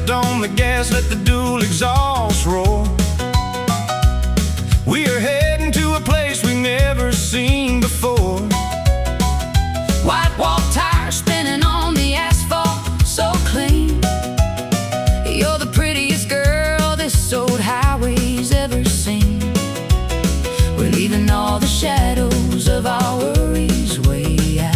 foot on the gas, let the dual exhaust roar. We are heading to a place we've never seen before. White wall tires spinning on the asphalt, so clean. You're the prettiest girl this old highway's ever seen. We're leaving all the shadows of our worries way out.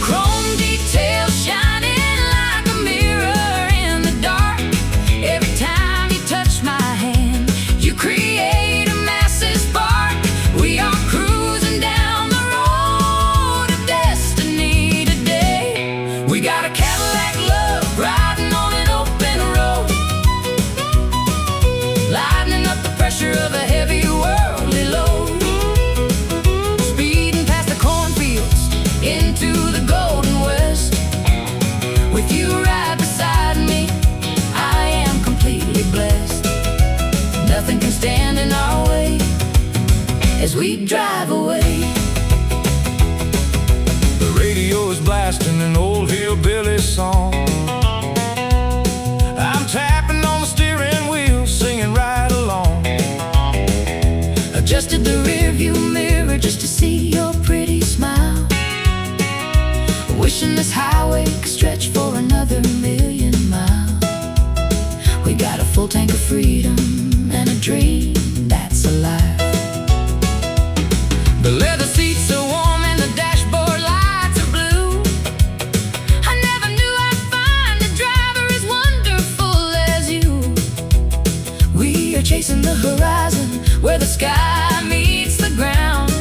Chrome details shining like a mirror in the dark. Every time you touch my hand, you create a massive spark. We are cruising down the road of destiny today. We got a Cadillac love riding on an open road, lightening up the pressure of a heavy worldly load. Speeding past the cornfields into the golden west. With you right beside me, I am completely blessed. Nothing can stand in our way as we drive away. The radio is blasting an old hillbilly song. I'm tapping on the steering wheel, singing right along. Adjusted the rearview mirror just to see your pretty smile. Wishing this highway could stretch for another 1,000,000 miles. We got a full tank of freedom and a dream that's alive. The leather seats are warm and the dashboard lights are blue. I never knew I'd find a driver as wonderful as you. We are chasing the horizon where the sky meets the ground,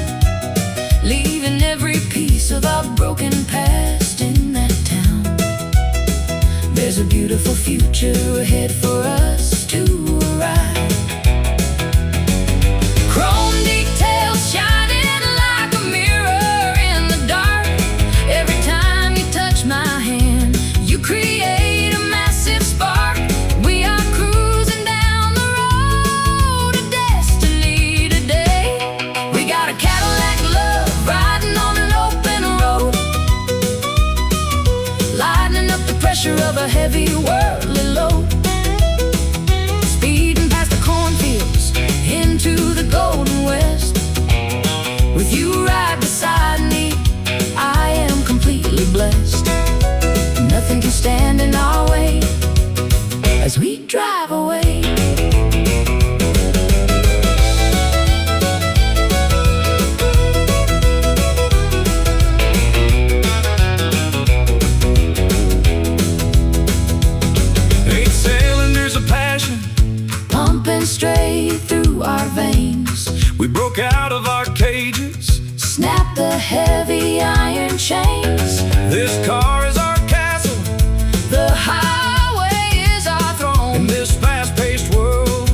leaving every piece of our broken past in that town. There's a beautiful future ahead for us to arrive. Chrome details shining like a mirror in the dark. Every time you touch my hand, you create a massive spark. We are cruising down the road of destiny today. We got a Cadillac love riding on an open road, lightening up the pressure of a heavy worldly load. Speeding past the cornfields into the golden west. With you right beside me, I am completely blessed. Nothing can stand in our way as we drive away. Eight cylinders of passion, Pumping straight through our veins. we broke out of our cages. Snap the heavy iron chains. This car is our castle The highway is our in throne. this fast-paced world.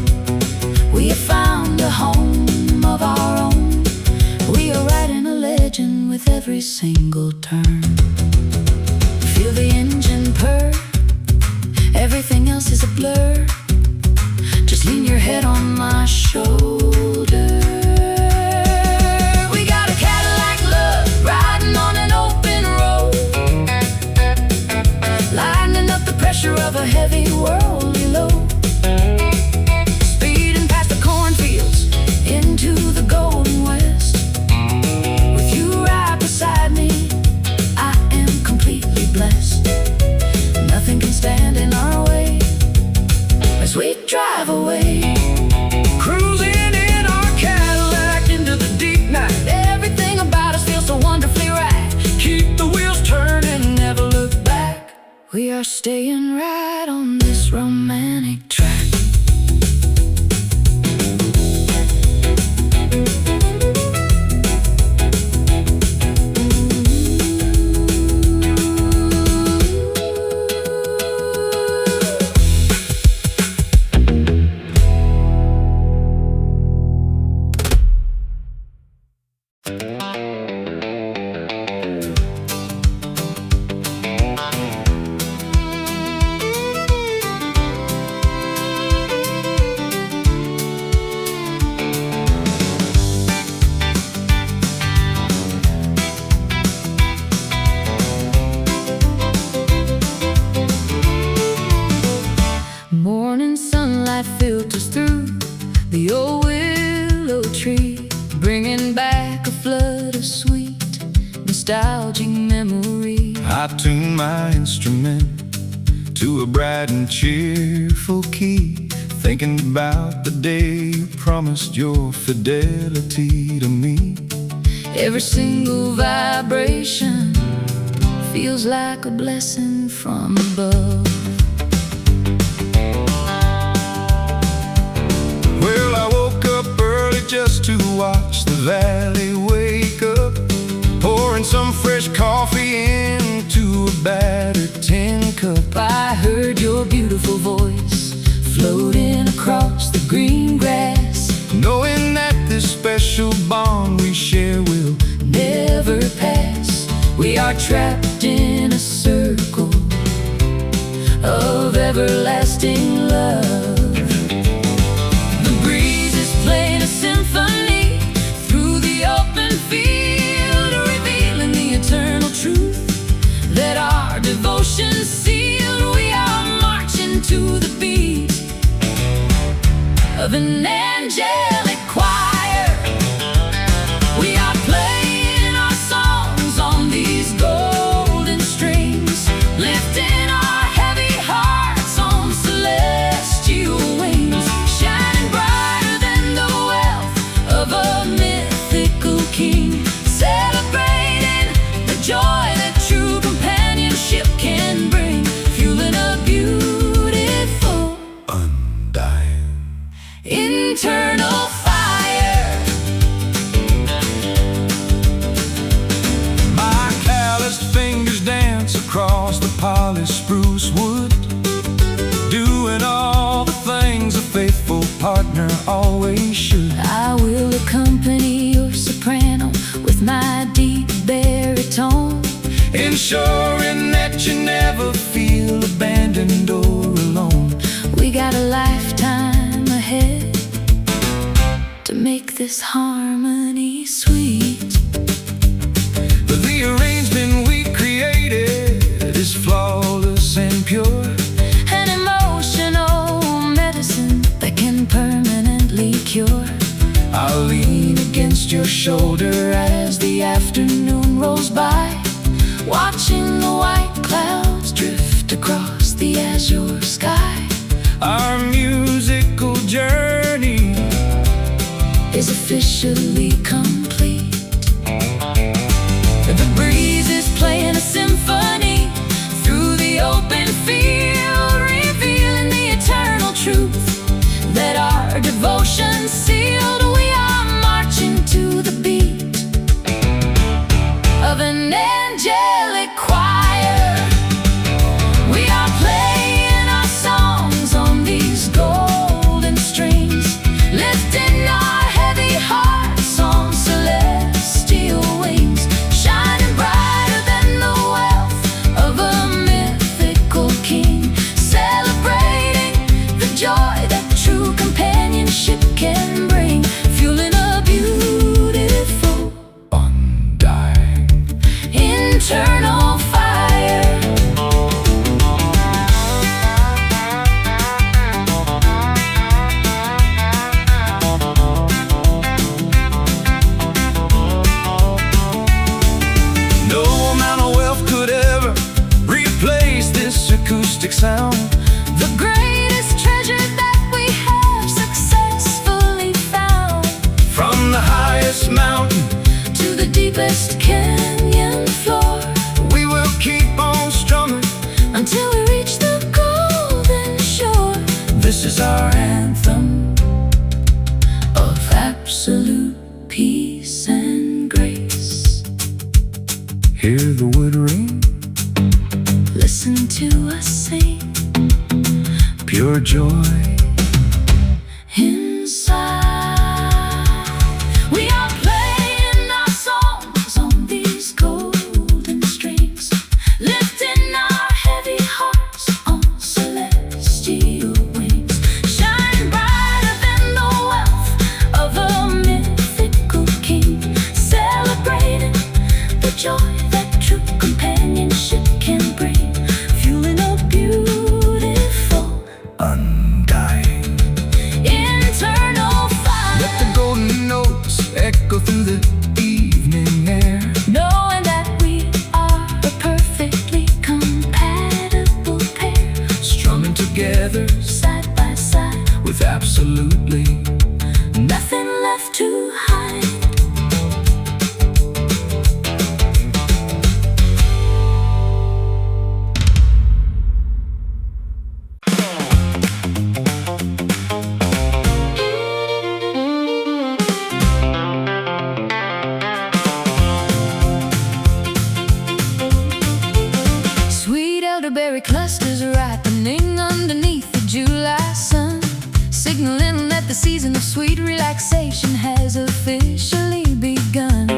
We have found a home of our own. We are writing a legend with every single turn. Feel the engine purr. Everything else is a blur. Just lean your head on my shoulder. We got a Cadillac love riding on an open road, lightening up the pressure of a heavy worldly load. Speeding past the cornfields into the golden west. With you right beside me, I am completely blessed. Nothing can stand in our way as we drive away. Cruising in our Cadillac into the deep night. Everything about us feels so wonderfully right. Keep the wheels turning, never look back. We are staying right on this romantic track. to a bright and cheerful key, thinking about the day you promised your fidelity to me. Every single vibration feels like a blessing from above. Well, I woke up early just to watch the valley wake up, pouring some fresh coffee into a battered tin cup. I heard your beautiful voice floating across the green grass, knowing that this special bond we share will never pass. We are trapped in a circle of everlasting love. The breeze is playing a symphony through the open field, revealing the eternal truth that our devotion's sealed. We are marching to the beat of an angelic choir. We are playing our songs on these golden strings, lifting our heavy hearts on celestial wings, shining brighter than the wealth of a mythical king, celebrating the joy that true companionship can bring, fueling a beautiful, undying, internal fire. My calloused fingers dance across the polished spruce wood, doing all the things a faithful partner always should. I will accompany your soprano with my deep baritone, ensuring that you never feel abandoned or alone. we got a lifetime ahead to make this harmony sweet. The arrangement we created is flawless and pure, An emotional medicine that can permanently cure. I'll lean against your shoulder as the afternoon rolls by, Watching the white clouds drift across the azure sky. our musical journey Is officially complete. The breeze is playing a symphony through the open field, revealing the eternal truth that our devotion's sealed. We are marching to the beat of an angelic choir. We are playing our songs on these golden strings, lifting our heavy hearts on celestial wings, shining brighter than the wealth of a mythical king, celebrating the joy that true companionship can bring, fueling a beautiful, undying. internal fire. No amount of wealth could ever replace this acoustic sound. The greatest treasure that we have successfully found, From the highest mountain, to the deepest canyon floor, we will keep on strumming. until we reach the golden shore. This is our Anthem of absolute peace and grace. hear the wood ring, Listen to us sing pure joy. inside. We are playing our songs on these golden strings, lifting our heavy hearts on celestial wings, shining brighter than the wealth of a mythical king, celebrating the joy that true companionship can bring, fueling a beautiful, Undying, internal together, side by side, with absolutely nothing left to hide. Sweet elderberry clusters ripening underneath the July sun, signaling that the season of sweet relaxation has officially begun.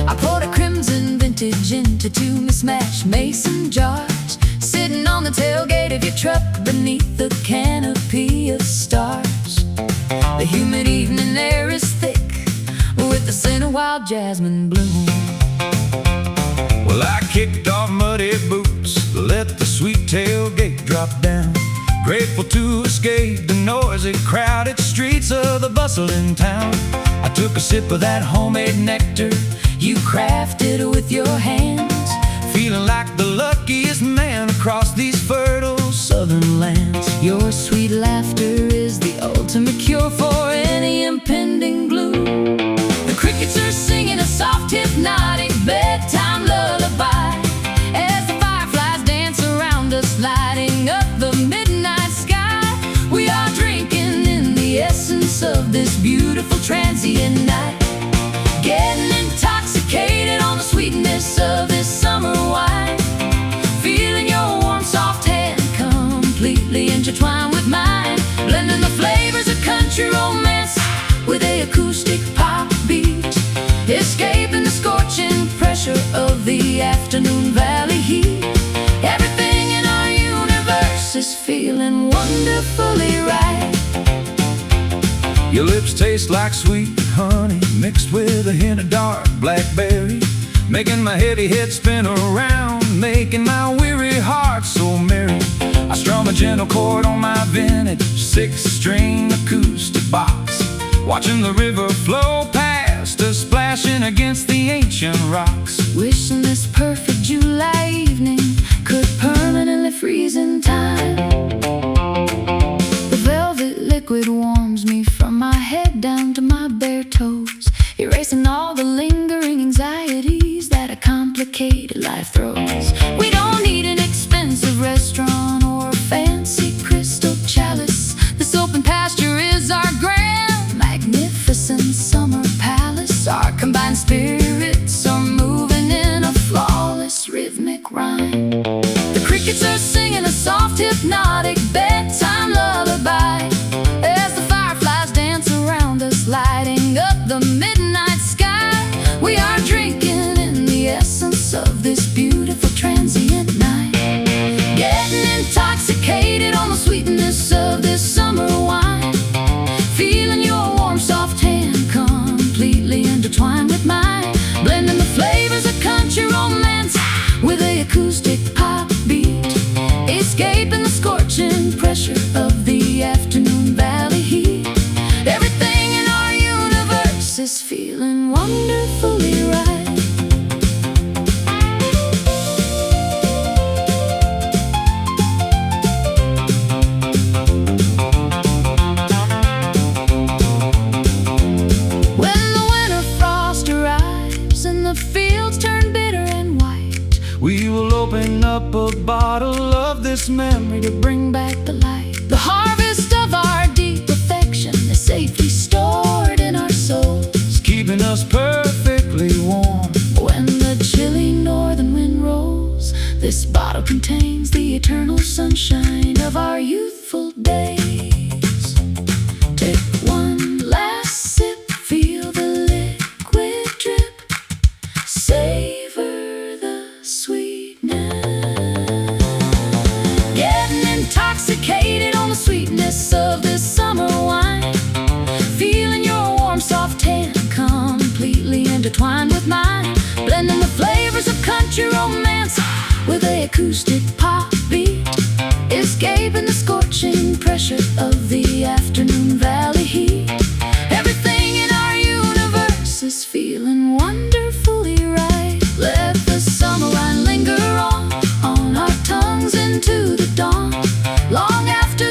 I poured a crimson vintage into two mismatched mason jars, sitting on the tailgate of your truck beneath the canopy of stars. The humid evening air is thick with the scent of wild jasmine bloom. Well, I kicked off muddy boots, let the sweet tailgate drop down, grateful to escape the noisy, crowded streets of the bustling town. I took a sip of that homemade nectar You crafted with your hands, feeling like the luckiest man across these fertile southern lands. your sweet laughter is the ultimate cure for any impending gloom. The crickets are singing a soft, hypnotic bedtime lullaby as the fireflies dance around us, lighting up the midnight sky. We are drinking in the essence of this beautiful transient night, getting intoxicated on the sweetness of this summer wine, feeling your warm, soft hand completely intertwined with mine, blending the flavors of country romance with a acoustic pop beat, escaping the scorching pressure of the afternoon valley heat. Everything in our universe is feeling wonderfully right. Your lips taste like sweet honey mixed with a hint of dark blackberry, making my heavy head spin around, making my weary heart so merry. I strum a gentle chord on my vintage 6-string acoustic box, watching the river flow past us, splashing against the ancient rocks. Wishing this perfect July evening could permanently freeze in time. The velvet liquid warms me from my head down to my bare toes, erasing all the lingering anxieties that a complicated life throws. We don't need an expensive restaurant or a fancy crystal chalice. This open pasture is our grand, magnificent summer palace. Our combined spirits are moving in a flawless rhythmic rhyme. The crickets are singing a soft, hypnotic bedtime lullaby as the fireflies dance around us, lighting up the midnight sky. We are drinking in the essence of this beautiful transient night, getting intoxicated on the sweetness of this summer wine, feeling your warm, soft hand completely intertwined with mine, blending the flavors of country romance with a acoustic pop beat, escaping the scorching pressure of the afternoon valley heat. Everything in our universe is feeling wonderfully right. When the winter frost arrives and the fields turn bitter and white, We will open up a bottle of this memory to bring back the light. The harvest of our deep affection is safely stored in our souls, keeping us perfectly warm. when the chilly northern wind rolls. This bottle contains the eternal sunshine of our youthful days. Take one last sip, feel the liquid drip, savor the sweetness, getting intoxicated on the sweetness of this summer wine, feeling your warm, soft hand completely intertwined with mine, blending the flavors of country romance with a acoustic pop beat, escaping the scorching pressure of the afternoon valley heat. Everything in our universe is feeling wonderfully right. Let the summer wine linger on our tongues into the dawn, long after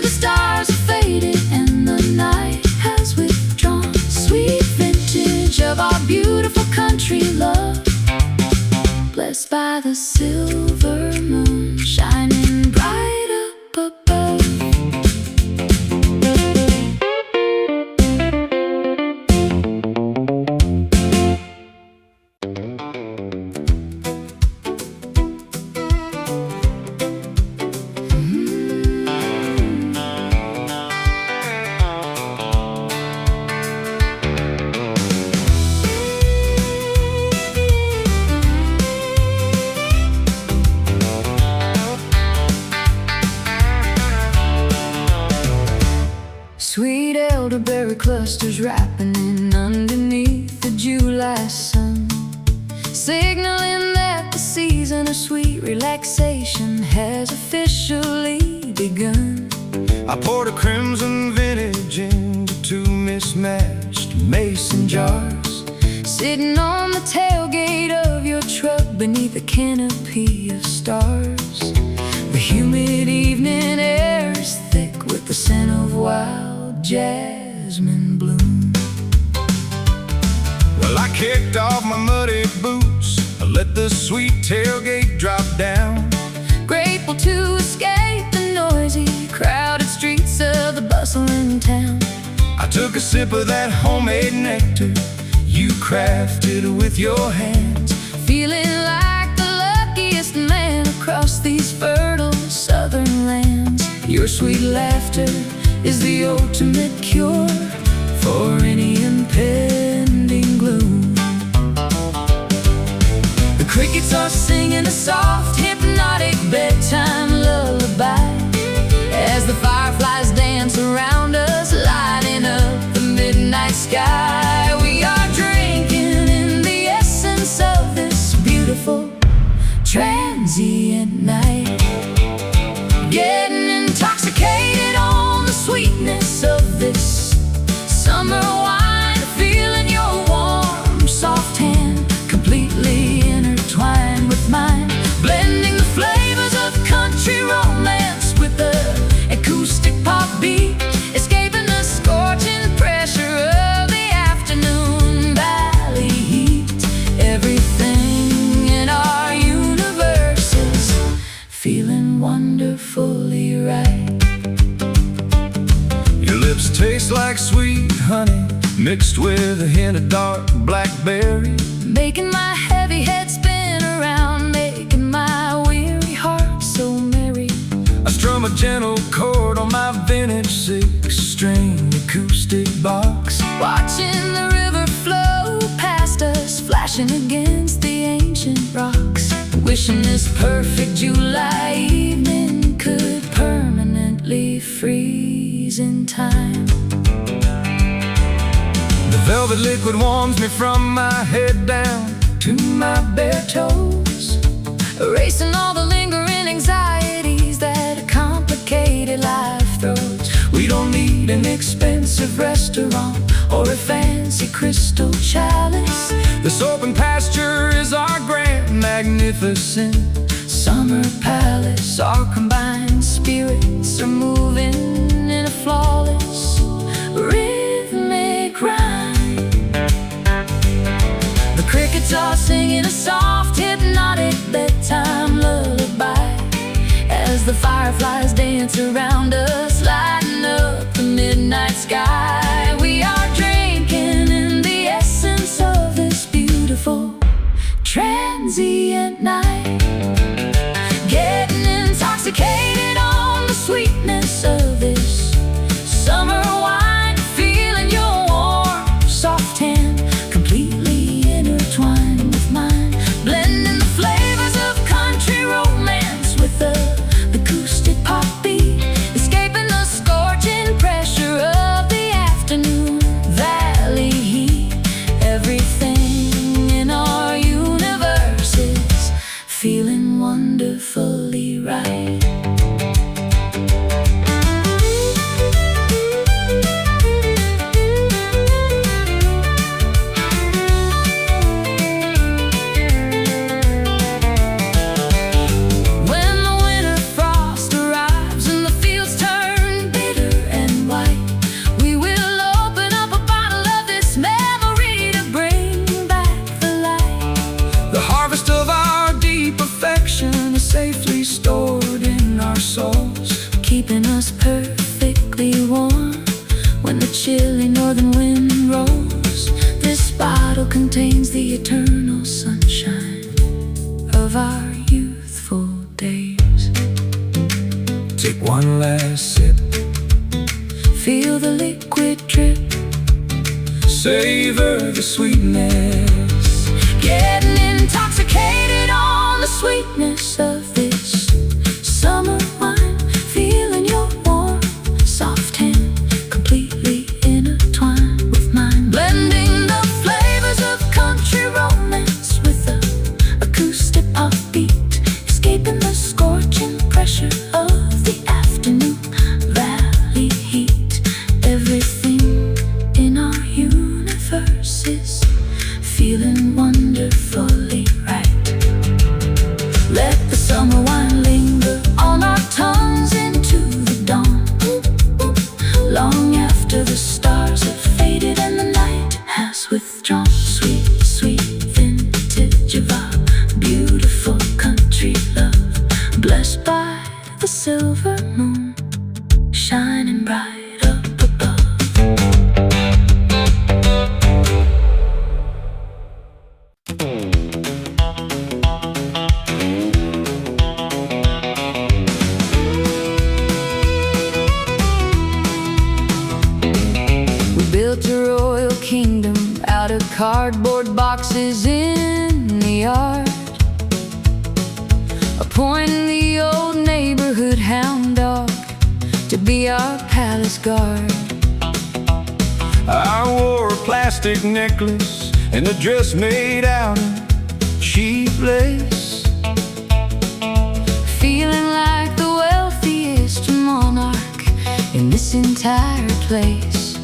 elderberry clusters ripening underneath the July sun, signaling that the season of sweet relaxation has officially begun. I poured a crimson vintage into two mismatched mason jars, sitting on the tailgate of your truck beneath a canopy of stars. The humid evening air is thick with the scent of wild jasmine bloom. Well, I kicked off my muddy boots, I let the sweet tailgate drop down, grateful to escape the noisy, crowded streets of the bustling town. I took a sip of that homemade nectar you crafted with your hands, feeling like the luckiest man across these fertile southern lands. Your sweet laughter is the ultimate cure for any impending gloom. The crickets are singing a soft, hypnotic bedtime lullaby as the fireflies dance around us, lighting up the midnight sky. We are drinking in the essence of this beautiful transient night, getting intoxicated on the sweetness of this summer wine, feeling your warm, soft hand completely intertwined with mine, blending the flavors of country romance with the acoustic pop beat, escaping the scorching pressure of the afternoon valley heat. Everything in our universe is feeling wonderfully right. Your lips taste like sweet honey mixed with a hint of dark blackberry, making my heavy head spin around, making my weary heart so merry. I strum a gentle chord on my vintage 6-string acoustic box, watching the river flow past us, flashing against the ancient rocks, wishing this perfect July evening could permanently freeze in time. The velvet liquid warms me from my head down to my bare toes, erasing all the lingering anxieties that a complicated life throws. We don't need an expensive restaurant or a fancy crystal chalice. This open pasture is our grand, magnificent summer palace. Our combined spirits are moving in a flawless rhythmic rhyme. The crickets are singing a soft, hypnotic bedtime lullaby as the fireflies dance around us, lighting up the midnight sky. We are drinking in the essence of this beautiful transient night, getting intoxicated on the sweetness of this summer wine, feeling your warm, soft hand completely intertwined with mine, blending the flavors of country romance with the acoustic pop beat, escaping the scorching pressure of the afternoon valley heat. Everything in our universe is feeling wonderfully right. Safely stored in our souls, keeping us perfectly warm when the chilly northern wind rolls. This bottle contains the eternal sunshine of our youthful days. Take one last sip, feel the liquid drip, savor the sweetness, getting intoxicated on the sweetness of this summer wine, feeling your warm, soft hand completely in silver moon shining bright up above. We built a royal kingdom out of cardboard boxes in the yard, appointing the old neighborhood hound dog to be our palace guard. I wore a plastic necklace and a dress made out of cheap lace, Feeling like the wealthiest monarch in this entire place.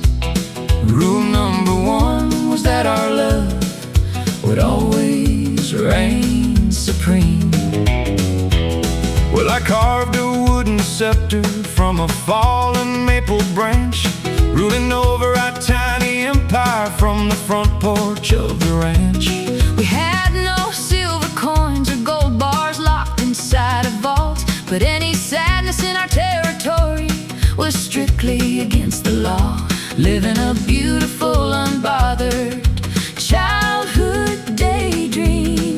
Rule number one was that our love would always reign supreme. Well, I carved a wooden scepter from a fallen maple branch, ruling over our tiny empire from the front porch of the ranch. We had no silver coins or gold bars locked inside a vault, but any sadness in our territory was strictly against the law. Living a beautiful, unbothered childhood daydream.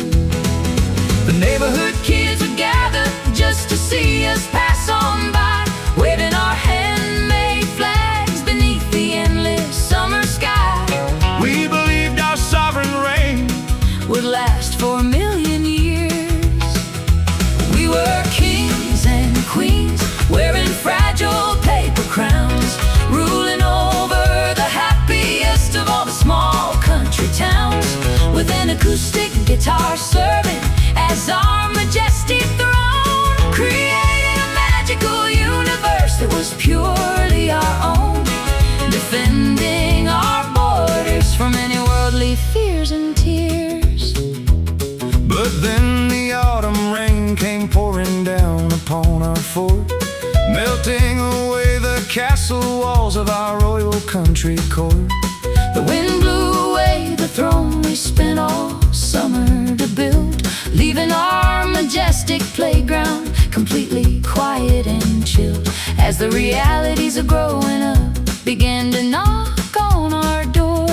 The Neighborhood kids would gather just to see us pass on by, waving our handmade flags beneath the endless summer sky. we believed our sovereign reign Would last for a million years. We were kings and queens, wearing fragile paper crowns, ruling over the happiest of all the small country towns, with an acoustic guitar serving as our majestic throne, creating a magical universe that was purely our own, defending our borders from any worldly fears and tears. But then the autumn rain came pouring down upon our fort, melting away the castle walls of our royal country court. The wind blew away the throne we spent all summer to build, leaving our majestic playground completely quiet and chilled, as the realities of growing up began to knock on our door.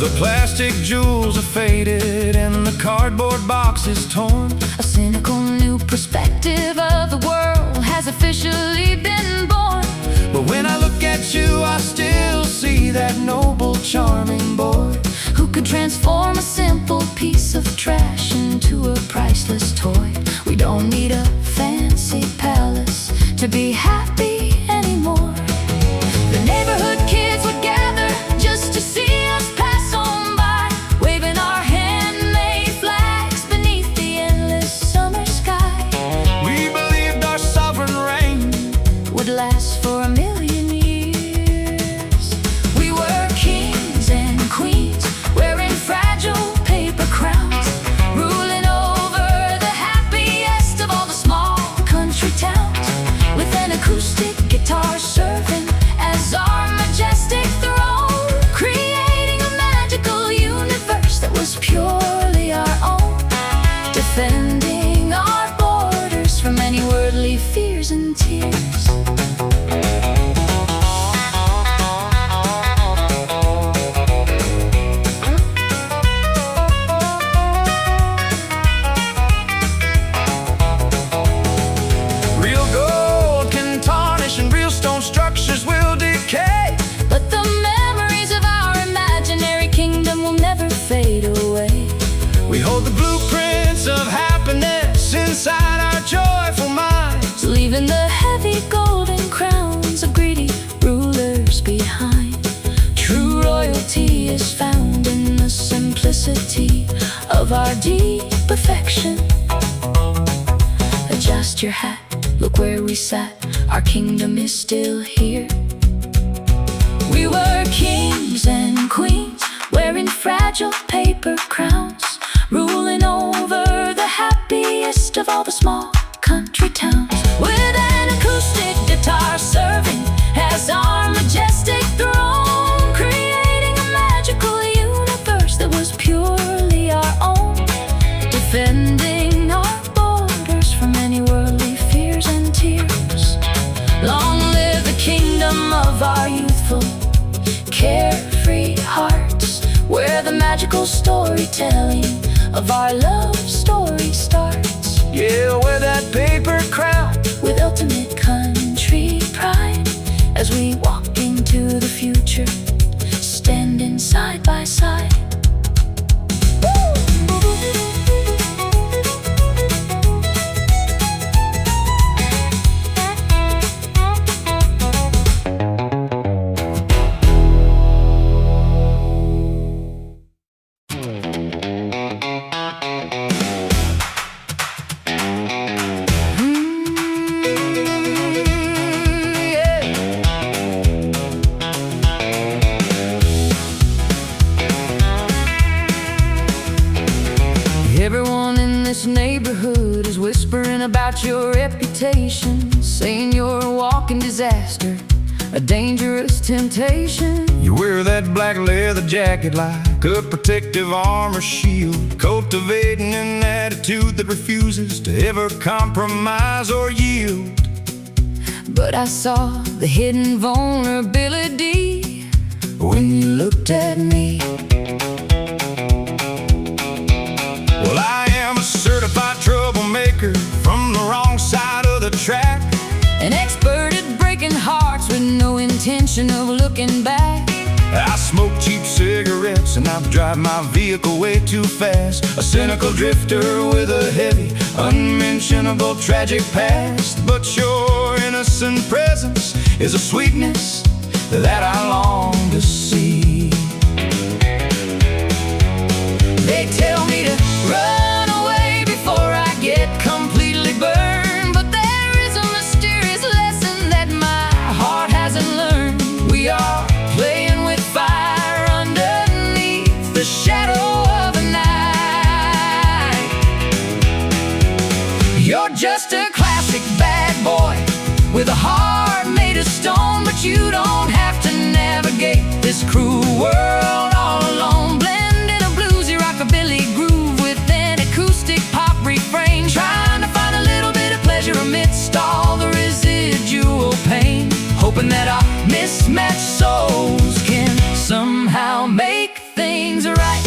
The plastic jewels are faded and the cardboard box is torn. A cynical new perspective of the world has officially been born. But when I look at you, I still see that noble, charming boy Who could transform a simple piece of trash into a priceless toy. We don't need a fancy palace to be happy anymore. The neighborhood kids would gather just to see us pass on by, waving our handmade flags beneath the endless summer sky. we believed our sovereign reign Would last for a million years. We were kings and queens, wearing fragile paper crowns, ruling over the happiest of all the small country towns, with an acoustic guitar serving as our majestic throne, creating a magical universe that was purely our own, defending our borders from any worldly fears and tears. Real gold can tarnish and real stone structures will decay. But the memories of our imaginary kingdom will never fade away. We hold the blueprints of happiness inside our joyful minds, Leaving the heavy golden crowns of greedy rulers behind. True royalty is found in the simplicity of our deep affection. Adjust your hat, look where we sat, our kingdom is still here. We were kings and queens, wearing fragile paper crowns, ruling over the happiest of all the small country towns, with an acoustic guitar serving as our majestic throne, creating a magical universe that was purely our own, defending our borders from any worldly fears and simple storytelling of our love story starts. Yeah, wear that paper crown With ultimate country pride, as we walk into the future, standing side by side. Everyone in this neighborhood is whispering about your reputation, saying you're a walking disaster, a dangerous temptation. You wear that black leather jacket like a protective armor shield, cultivating an attitude that refuses to ever compromise or yield. But I saw the hidden vulnerability when you looked at me. Well, I am a certified troublemaker from the wrong side of the track, An expert at breaking hearts with no intention of looking back. I smoke cheap cigarettes and I drive my vehicle way too fast, a cynical drifter with a heavy, unmentionable, tragic past. But your innocent presence is a sweetness that I long to see. They tell me to run away before I get completely burned, but there is a mysterious lesson that my heart hasn't learned. We are playing with fire underneath the shadow of the night. You're just a classic bad boy with a heart made of stone, but you don't have to navigate this cruel world all alone. Blending a bluesy rockabilly groove with an acoustic pop refrain, trying to find a little bit of pleasure amidst all the residual pain, hoping that our mismatched souls can somehow make things right.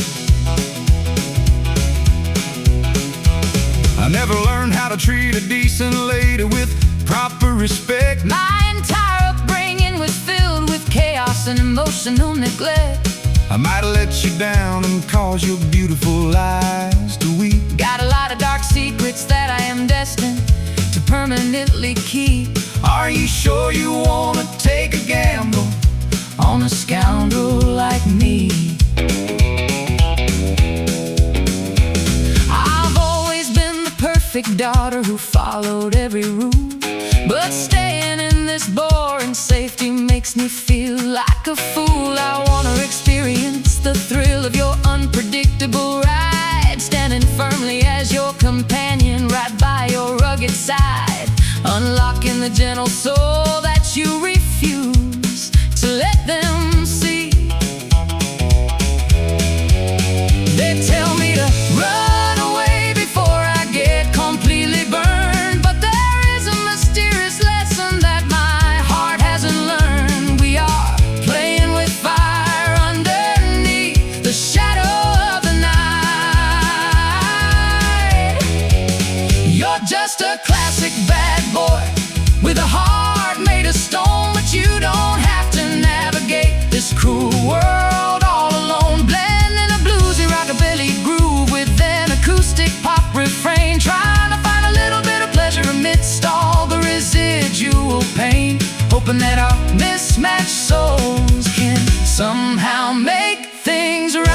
I never learned how to treat a decent lady with proper respect. My entire upbringing was filled with chaos and emotional neglect. I might have let you down and caused your beautiful eyes to weep. Got a lot of dark secrets that I am destined to permanently keep. Are you sure you want to take a gamble On a scoundrel like me? I've always been the perfect daughter who followed every rule, but staying in this boring safety makes me feel like a fool. I wanna experience the thrill of your unpredictable ride, standing firmly as your companion right by your rugged side, unlocking the gentle soul that you refuse to let them see. They tell me to run away before I get completely burned, but there is a mysterious lesson that my heart hasn't learned. We are playing with fire underneath the shadow of the night. You're just a classic bad boy with a heart made of stone, but you don't have to navigate this cruel world all alone. Blending a bluesy rockabilly groove with an acoustic pop refrain, trying to find a little bit of pleasure amidst all the residual pain, hoping that our mismatched souls can somehow make things right.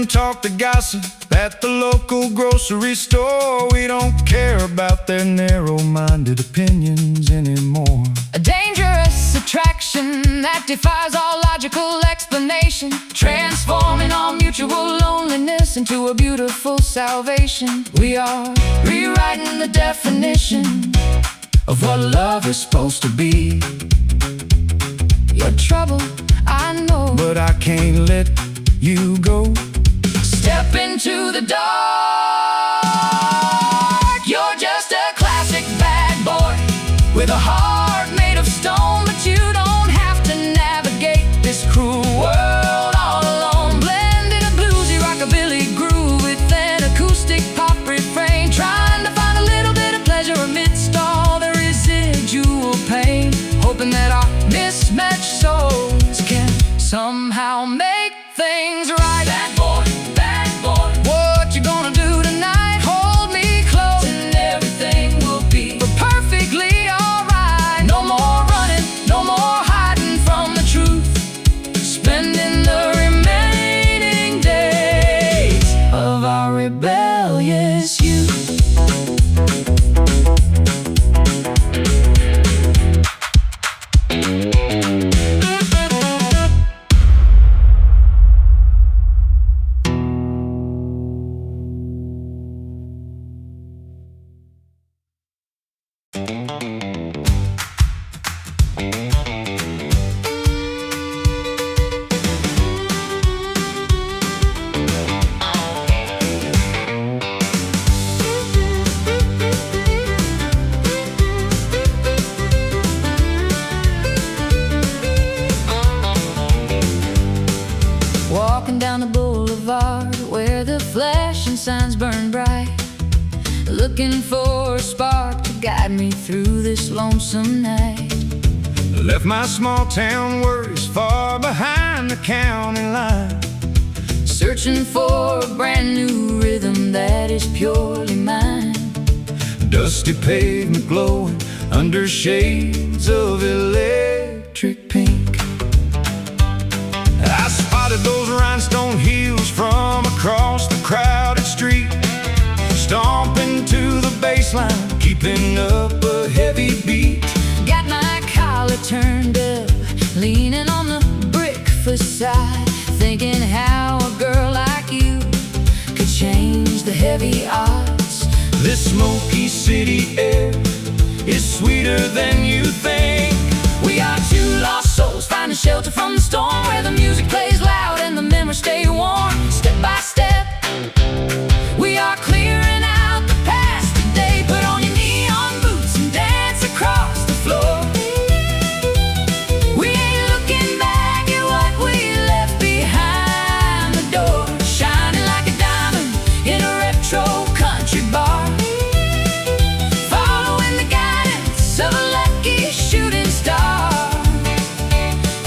Talk the gossip at the local grocery store. We don't care about their narrow-minded opinions anymore. A dangerous attraction that defies all logical explanation, transforming all mutual loneliness into a beautiful beautiful salvation. We are rewriting the definition of what love is supposed to be. Your trouble, I know, but I can't let you go. Step into the dark. You're just a classic bad boy with a heart made of stone, but you don't have to navigate this cruel world all alone. Blend in a bluesy rockabilly groove with an acoustic pop refrain, trying to find a little bit of pleasure amidst all the residual pain, hoping that our mismatched souls can somehow make things right. Bad boy, bad boy, what you gonna do tonight? Hold me close and everything will be perfectly alright. No more running, no more hiding from the truth, spending the remaining days of our rebellious youth. Walking down the boulevard where the flashing signs burn bright, looking for a spark to guide me through this lonesome night. Left my small town worries far behind the county line, Searching for a brand new rhythm that is purely mine. dusty pavement glowing under shades of electric pink. I spotted those rhinestone heels from across the crowded street, stomping to the bassline, keeping up a heavy beat. Got my collar turned up, leaning on the brick facade, thinking how a girl like you could change the heavy odds. This smoky city air is sweeter than you think. We are two lost souls finding shelter from the storm, where the music plays loud and the memories stay warm. Step by step, we are clearing out the past today. Put on your neon boots and dance across the floor. We ain't looking back at what we left behind the door, shining like a diamond in a retro country bar, following the guidance of a lucky shooting star.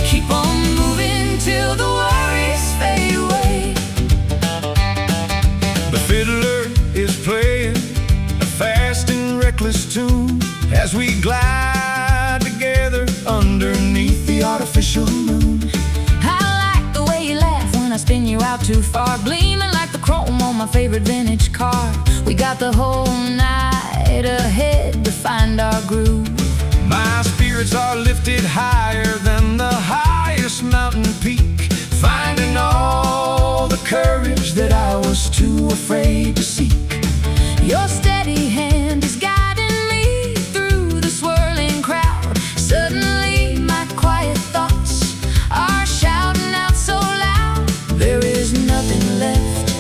Keep on moving till the worries fade away. The fiddler is playing a fast and reckless tune as we glide together underneath the artificial moon. I like the way you laugh when I spin you out too far, gleaming like the chrome on my favorite vintage car. We got the whole night ahead to find our groove. My spirits are lifted higher than the highest mountain peak, finding all the courage that I was too afraid to seek. Your steady hand is guiding me through the swirling crowd. Suddenly my quiet thoughts are shouting out so loud. There is nothing left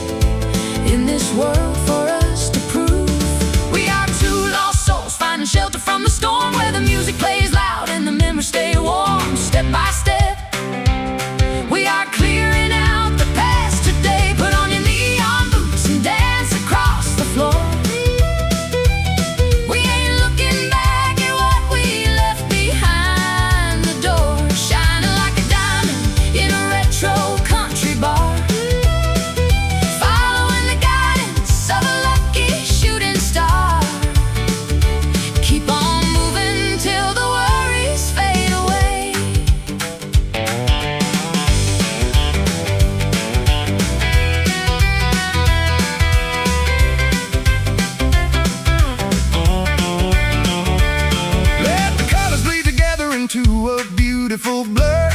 in this world for us to prove. We are two lost souls finding shelter from the storm, where the music plays loud and the memories stay warm. Step by step, we are clearing out the past today. Put on your neon boots and dance across the floor. We ain't looking back at what we left behind the door, shining like a diamond in a retro country bar, following the guidance of a lucky shooting star. Keep on moving till the worries fade away. Let the colors bleed together into a beautiful blur.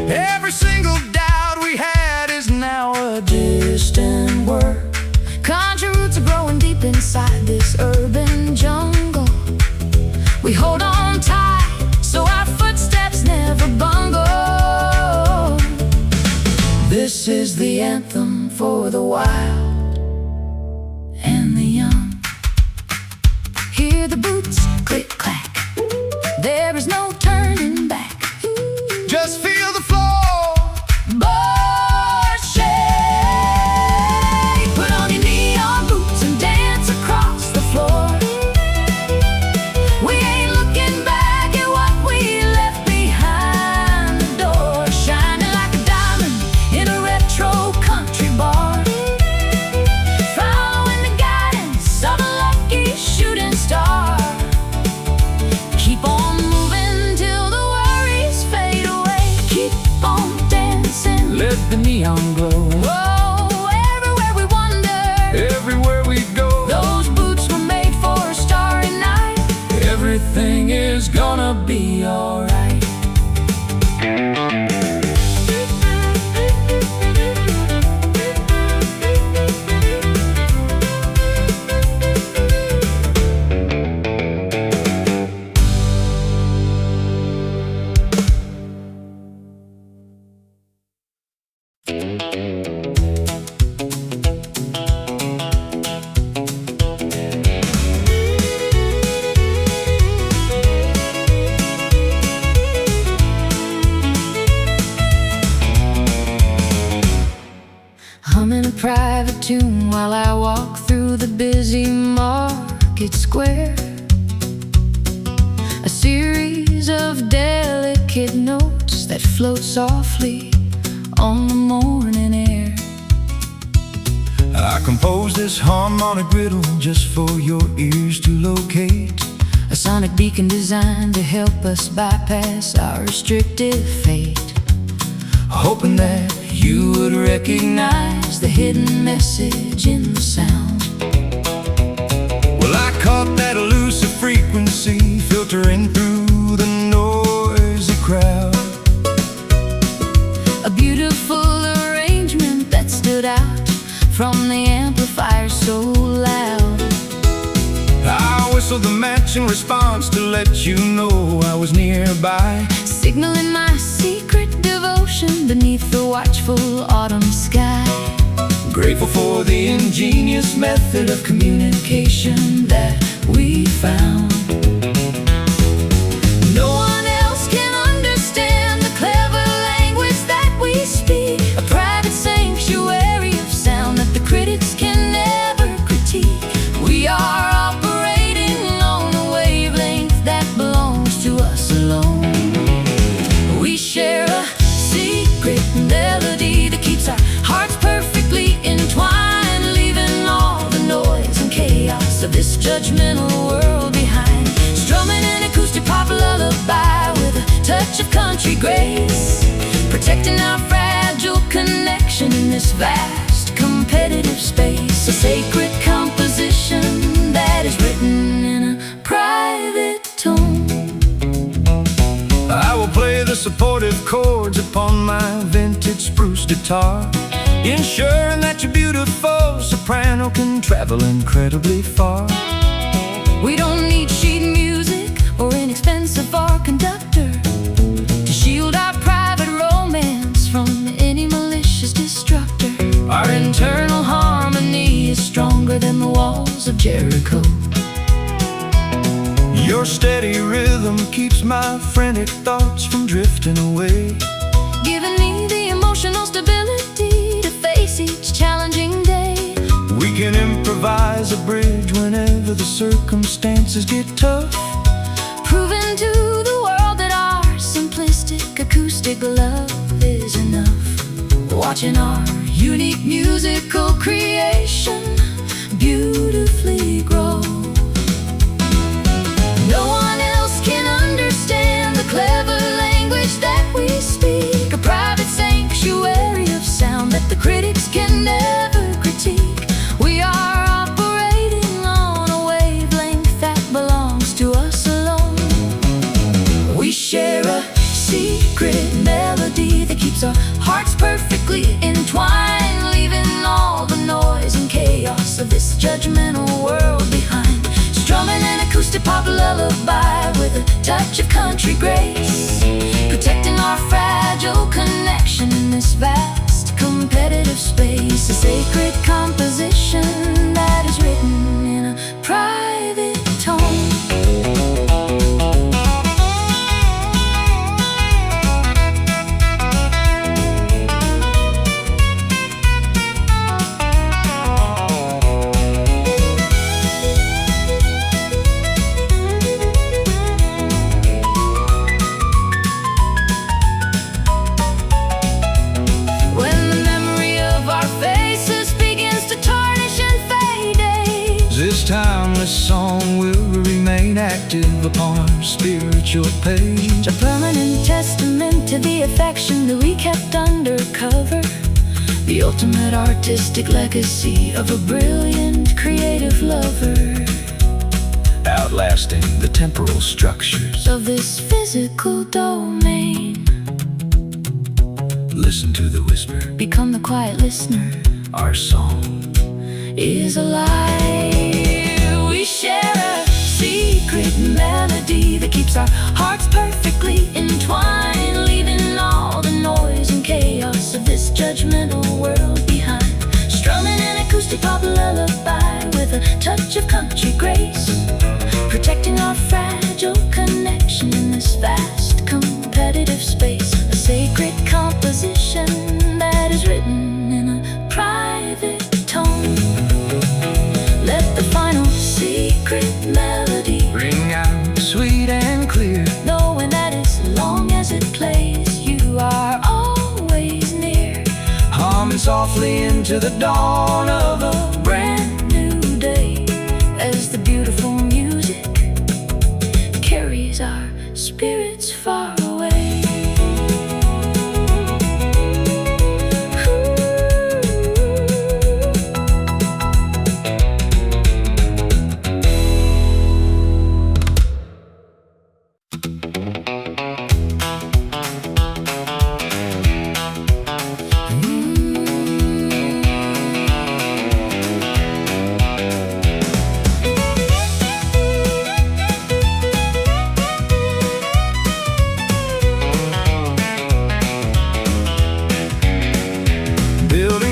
Every single doubt we had is now a distant word. inside this urban jungle. We hold on tight so our footsteps never bungle. This is the anthem for the wild and the young. Hear the boots click clack, there is no turning back. Just feel the floor, Board shake. Put on your neon boots and dance across the floor. We ain't looking back at what we left behind the door, shining like a diamond in a retro country bar, following the guidance of a lucky shooting star. Keep on moving till the worries fade away. Keep on dancing, let the neon glow. whoa, everywhere we wander, Everywhere we go, those boots were made for a starry night. everything is gonna be alright. Humming a private tune while I walk through the busy market square. A series of delicate notes that float softly on the morning air. I composed this harmonic riddle just for your ears to locate. A sonic beacon designed to help us bypass our restrictive fate, Hoping that you would recognize the hidden message in the sound. well, I caught that elusive frequency filtering through the noisy crowd. A beautiful arrangement that stood out from the amplifier so loud. I whistled the matching response to let you know I was nearby. Signaling my secret devotion beneath the watchful autumn sky. Grateful for the ingenious method of communication that we found. No one else can understand the clever language that we speak. A private sanctuary of sound that the critics can never critique. We are operating on a wavelength that belongs to us alone. We share a secret melody that keeps our hearts perfectly entwined, leaving all the noise and chaos of this judgmental world behind. Strumming an acoustic pop lullaby with a touch of country grace, protecting our fragile connection in this vast competitive space. A sacred composition that is written in a private tone. I will play the supportive chords upon my vintage spruce guitar, ensuring that your beautiful soprano can travel incredibly far. We don't need sheet music or inexpensive bar conductor to shield our private romance from any malicious destructor. Our internal harmony is stronger than the walls of Jericho. Your steady rhythm keeps my frantic thoughts from drifting away, Giving me the emotional stability to face each challenging day. we can improvise a bridge whenever the circumstances get tough. Proving to the world that our simplistic acoustic love is enough. Watching our unique musical creation beautifully grow. No one else can understand the clever language that we speak. A private sanctuary of sound that the critics can never critique. We are operating on a wavelength that belongs to us alone. We share a secret melody that keeps our hearts perfectly entwined, leaving all the noise noise and chaos of this judgmental world behind. Strumming an acoustic pop lullaby with a touch of country grace, protecting our fragile connection in this vast competitive space. A sacred composition that is written in a private tone. This timeless song will remain active upon our spiritual page, a permanent testament to the affection that we kept undercover, the ultimate artistic legacy of a brilliant creative lover, outlasting the temporal structures of this physical domain. Listen to the whisper, become the quiet listener. Our song is alive. We share a secret melody that keeps our hearts perfectly entwined, leaving all the noise and chaos of this judgmental world behind. Strumming an acoustic pop lullaby with a touch of country grace, protecting our fragile connection in this vast competitive space. A sacred composition that is written in a private tone. Let the final secret melody ring out sweet and clear, knowing that as long as it plays, you are always near. humming softly into the dawn of a brand new day, as the beautiful music carries our spirits far away.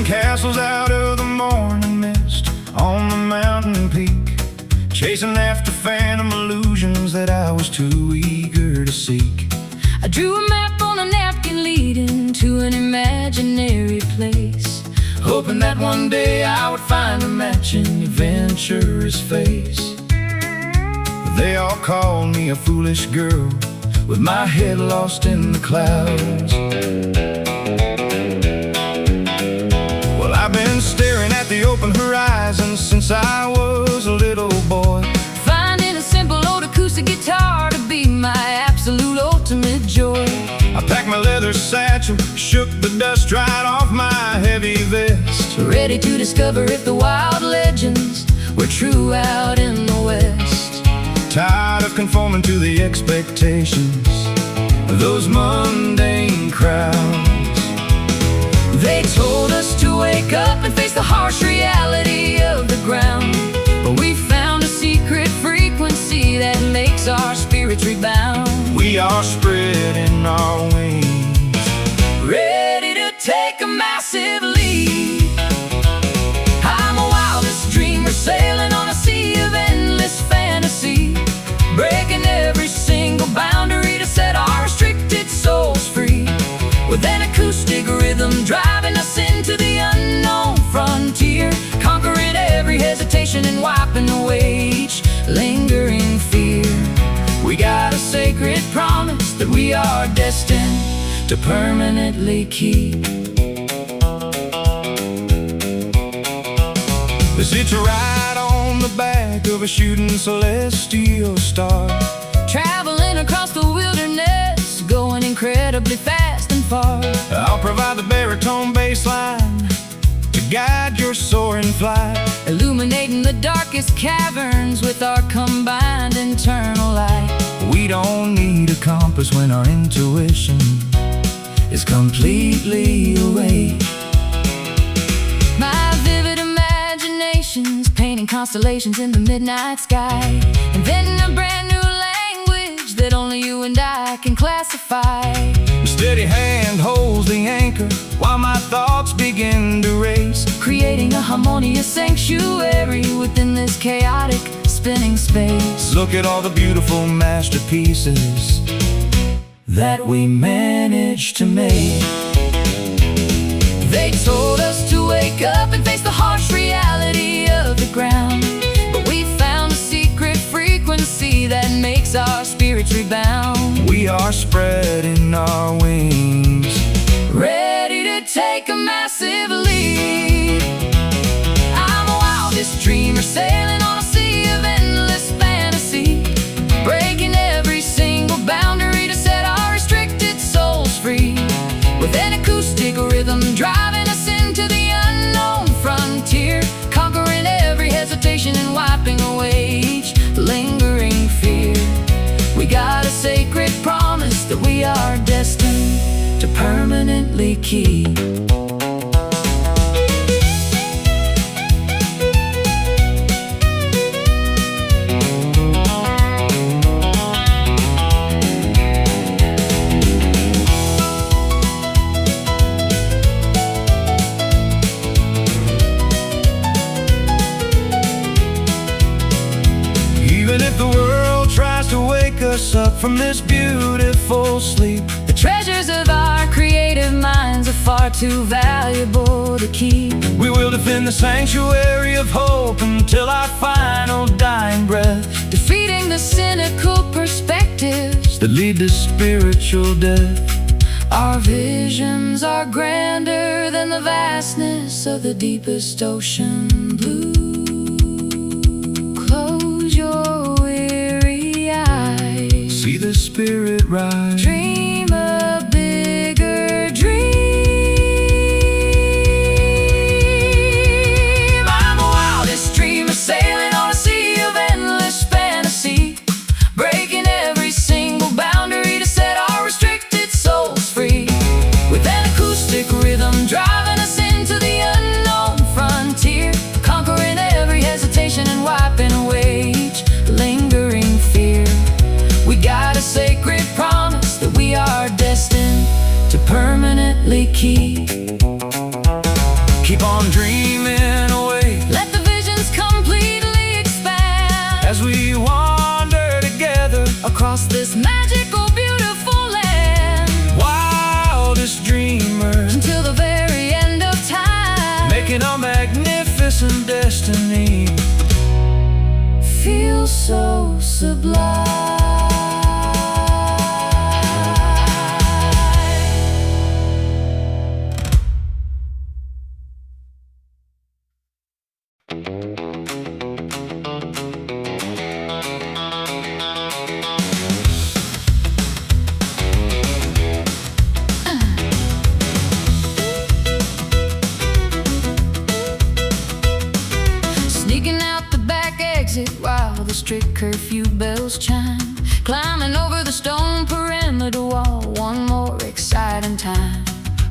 Castles out of the morning mist on the mountain peak, chasing after phantom illusions that I was too eager to seek. I drew a map on a napkin leading to an imaginary place, hoping that one day I would find a matching adventurous face. They all called me a foolish girl with my head lost in the clouds. I've been staring at the open horizon since I was a little boy, finding a simple old acoustic guitar to be my absolute ultimate joy. I packed my leather satchel, shook the dust right off my heavy vest, ready to discover if the wild legends were true out in the West. Tired of conforming to the expectations of those mundane crowds. They told us to wake up and face the harsh reality of the ground, but we found a secret frequency that makes our spirits rebound. We are spreading our wings, ready to take a massive leap. I'm a wildest dreamer sailing on a sea of endless fantasy, breaking every single boundary to set our restricted souls free, with an acoustic rhythm driving us into the unknown frontier, conquering every hesitation and wiping away each lingering fear. We got a sacred promise that we are destined to permanently keep. This hitch a ride on the back of a shooting celestial star, traveling across the wilderness, going incredibly fast and far. I'll provide the baritone bass line to guide your soaring flight, illuminating the darkest caverns with our combined internal light. We don't need a compass when our intuition is completely awake. My vivid imagination painting constellations in the midnight sky, inventing a brand new language that only you and I can classify. A steady hand holds the anchor while my thoughts begin to race, creating a harmonious sanctuary within this chaotic spinning space. Look at all the beautiful masterpieces that we managed to make. They told us to wake up and face the harsh reality of the ground, but we found a secret frequency that makes our spirits rebound. We are spreading our wings, ready to take a massive leap. I'm a wildest dreamer sailing on a sea of endless fantasy, breaking every single boundary to set our restricted souls free, with an acoustic rhythm driving us into the unknown frontier, conquering every hesitation and wiping away each lingering fear. We got a sacred promise that we are destined to permanently keep. Even if the world tries to wake us up from this beautiful sleep, the treasures of our creative minds are far too valuable to keep. We will defend the sanctuary of hope until our final dying breath, defeating the cynical perspectives that lead to spiritual death. Our visions are grander than the vastness of the deepest ocean blue. Close your weary eyes, see the spirit rise, dream a bigger dream. I'm a wildest dreamer sailing on a sea of endless fantasy, breaking every single boundary to set our restricted souls free, with an acoustic rhythm driving us into the unknown frontier, conquering every hesitation and wiping away each lingering fear. We got a sacred promise that we are destined to permanently keep. Keep on dreaming away, let the visions completely expand as we wander together across this magical, beautiful land. Wildest dreamers until the very end of time, making our magnificent destiny feel so sublime. Sneaking out the back exit while the strict curfew bells chime, climbing over the stone perimeter wall one more exciting time.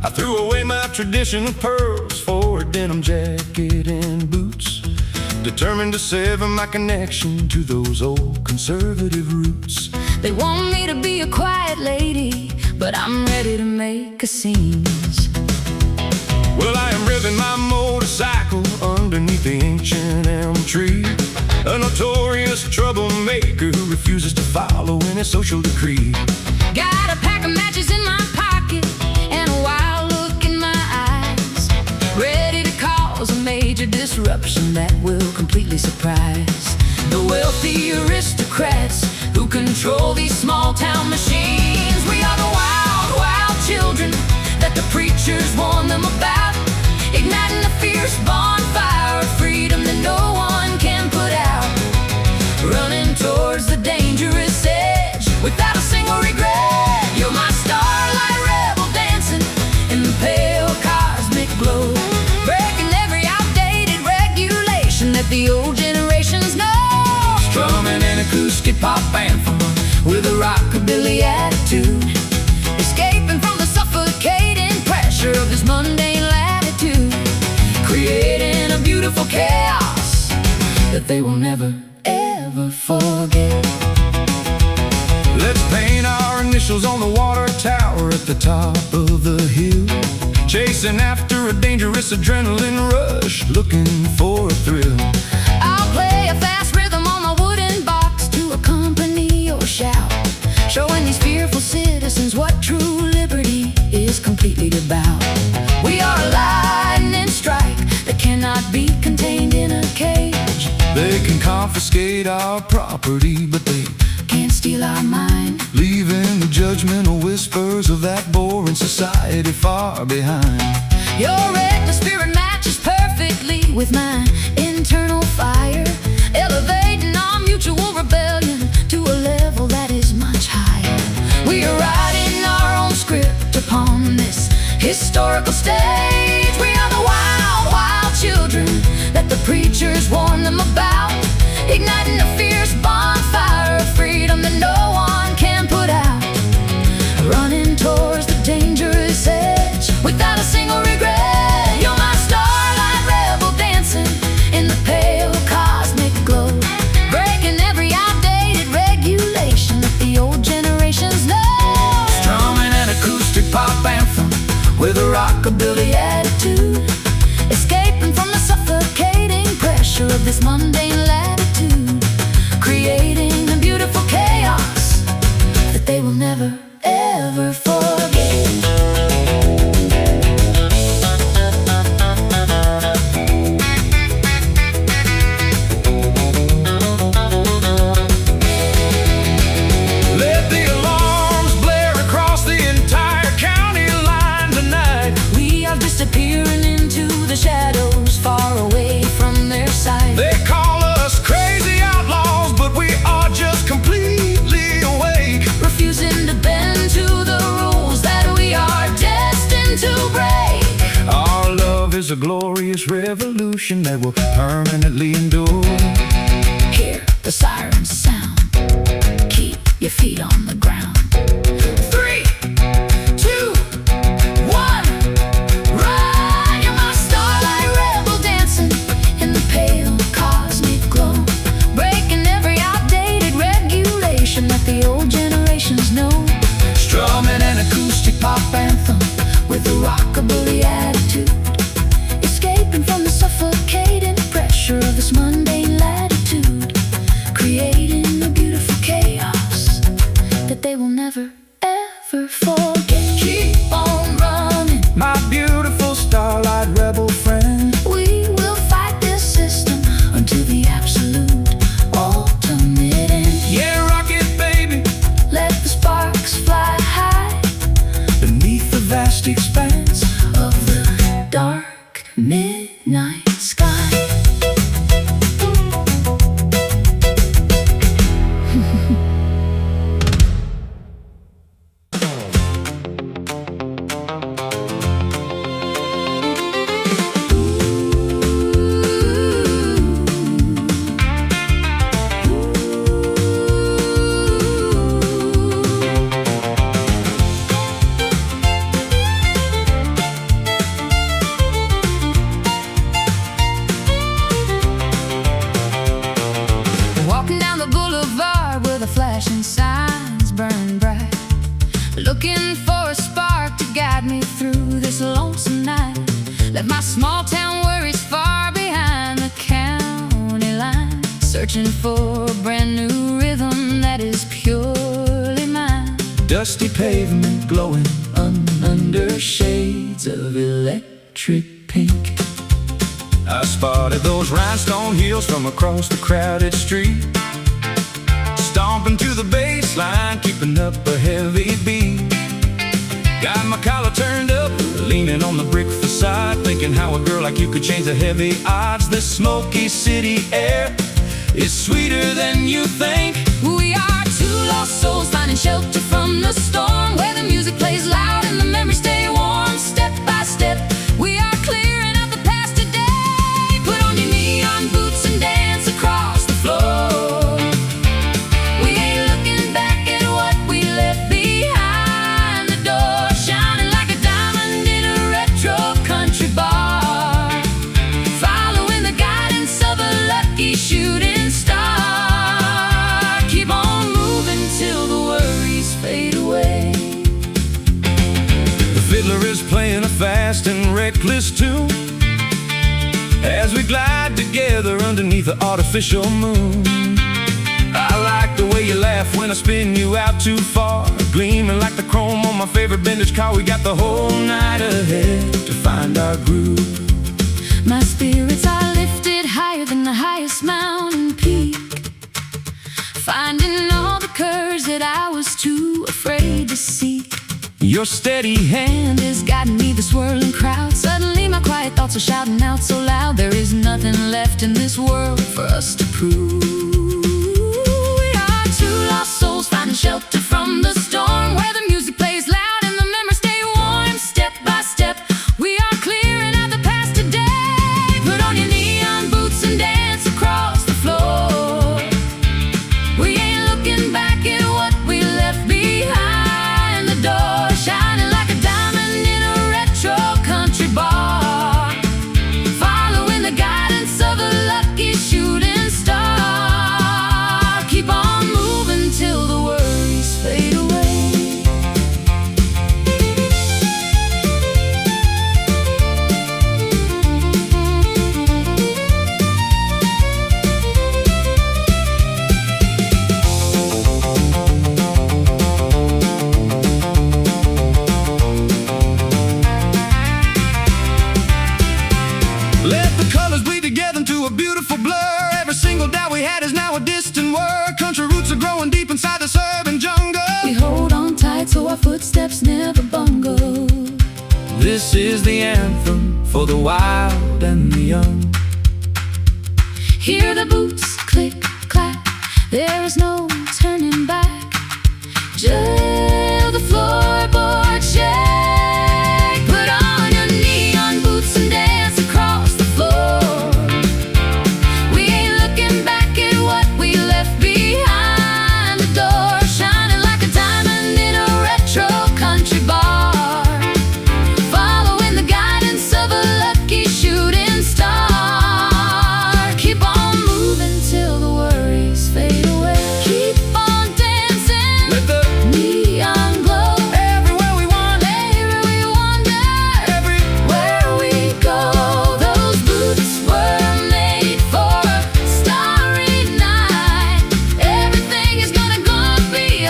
I threw away my traditional pearls for a denim jacket and boots, determined to sever my connection to those old conservative roots. They want me to be a quiet lady, but I'm ready to make a scene. Well, I am revving my motorcycle underneath the ancient elm tree, a notorious troublemaker who refuses to follow any social decree. Got a pack of matches in my pocket and a wild look in my eyes, ready to cause a major disruption that will completely surprise the wealthy aristocrats who control these small town machines. We are the wild, wild children that the preachers warn them about, igniting a fierce bonfire of freedom that no one can put out, running towards the dangerous edge without a single regret. You're my starlight rebel dancing in the pale cosmic glow, breaking every outdated regulation that the old generations know, strumming an acoustic pop anthem with a rockabilly attitude. water tower at the top of the hill, chasing after a dangerous adrenaline rush, looking for a thrill. I'll play a fast rhythm on my wooden box to accompany your shout, showing these fearful citizens what true liberty is completely about. We are a lightning strike that cannot be contained in a cage. They can confiscate our property, but they can't steal our mind, leaving the judgmental whispers of that boring society far behind. Your reckless spirit matches perfectly with my internal fire, elevating our mutual rebellion to a level that is much higher. We are writing our own script upon this historical stage. We are the wild, wild children that the preachers warn them about, igniting a fierce bonfire of freedom that no one can put out, running towards the dangerous edge without a single regret. You're my starlight rebel dancing in the pale cosmic glow, breaking every outdated regulation that the old generations know. Strumming an acoustic pop anthem with a rockabilly attitude, Escaping from the suffocating pressure of this mundane latitude, creating a beautiful chaos that they will never, ever forget. let the alarms blare across the entire county line tonight. We are disappearing into the shadows, far away from their sight. They call us crazy outlaws, but we are just completely awake, Refusing to bend to the rules that we are destined to break. our love is a glorious revolution that will permanently endure. Hear the sirens sound, keep your feet on the ground. 3, 2, 1, run! You're my starlight rebel dancing in the pale cosmic glow, breaking every outdated regulation that the old generations know. Strumming an acoustic pop anthem With a rockabilly attitude, escaping from the suffocating pressure of this mundane latitude, creating a beautiful chaos that they will never, ever forget. Keep on running, my beautiful starlight rebel friend. we will fight this system until the absolute ultimate end. Yeah, rock it, baby, Let the sparks fly high beneath the vast expanse. of the dark midnight sky. Walking down the boulevard where the flashing signs burn bright, looking for a spark to guide me through this lonesome night. Left my small town worries far behind the county line, searching for a brand new rhythm that is purely mine. Dusty pavement glowing under shades of electric pink. I spotted those rhinestone heels from across the crowded street, stomping to the bass line, keeping up a heavy beat. Got my collar turned up, leaning on the brick facade, thinking how a girl like you could change the heavy odds. This smoky city air is sweeter than you think. We are two lost souls finding shelter from the storm, where the music plays loud and the memories stay warm. Step by step, we are clearing out the past today. Put on your neon boots and dance across the floor. We ain't looking back at what we left behind the door, shining like a diamond in a retro country bar, following the guidance of a lucky shooting star. Keep on moving till the worries fade away. fast and reckless tune as we glide together underneath the artificial moon. I like the way you laugh when I spin you out too far, gleaming like the chrome on my favorite vintage car. We got the whole night ahead to find our groove. My spirits are lifted higher than the highest mountain peak, finding all the courage that I was too afraid to seek. Your steady hand Has gotten me the swirling crowd. Suddenly my quiet thoughts are shouting out so loud. There is nothing left in this world for us to prove. We are two lost souls finding shelter from the storm, where the music plays loud and the memories stay warm. Step by step we are clearing out the past today. Put on your neon boots and dance across the floor. We ain't looking back at what we left behind the door, shining like a diamond in a retro country bar, following the guidance of a lucky shooting star. Keep on moving till the worries fade away. let the colors bleed together into a beautiful blur. Every single doubt we had is now a distant word. Country roots are growing deep inside this urban jungle. We hold on tight so our footsteps never bungle. This is the anthem for the wild and the young. Hear the boots click, clack, there is no turning back. Till the floorboard shake. Put on your neon boots and dance across the floor. We ain't looking back at what we left behind the door, shining like a diamond in a retro country bar, following the guidance of a lucky shooting star. Keep on moving till the worries fade away. Keep on dancing, Let the neon glow. everywhere we want, Everywhere we wander, everywhere where we go. Those boots were made for a starry night. Everything is gonna be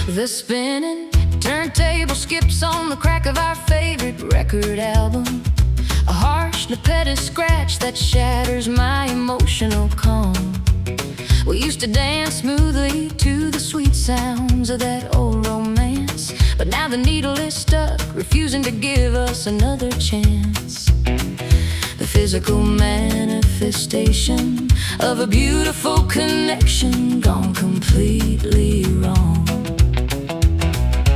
The spinning turntable skips on the crack of our favorite record album, a harsh repetitive scratch that shatters my emotional calm. We used to dance smoothly to the sweet sounds of that old romance, but now the needle is stuck, refusing to give us another chance. The physical manifestation of a beautiful connection gone completely wrong.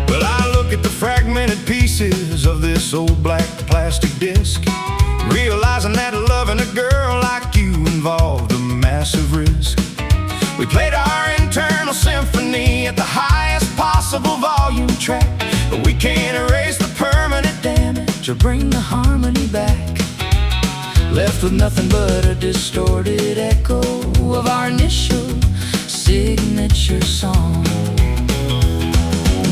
Well, I look at the fragmented pieces of this old black plastic disc, realizing that loving a girl like you involved a massive risk. We played our internal symphony at the highest possible volume track, but we can't erase the permanent damage or bring the harmony back. Left with nothing but a distorted echo of our initial signature song.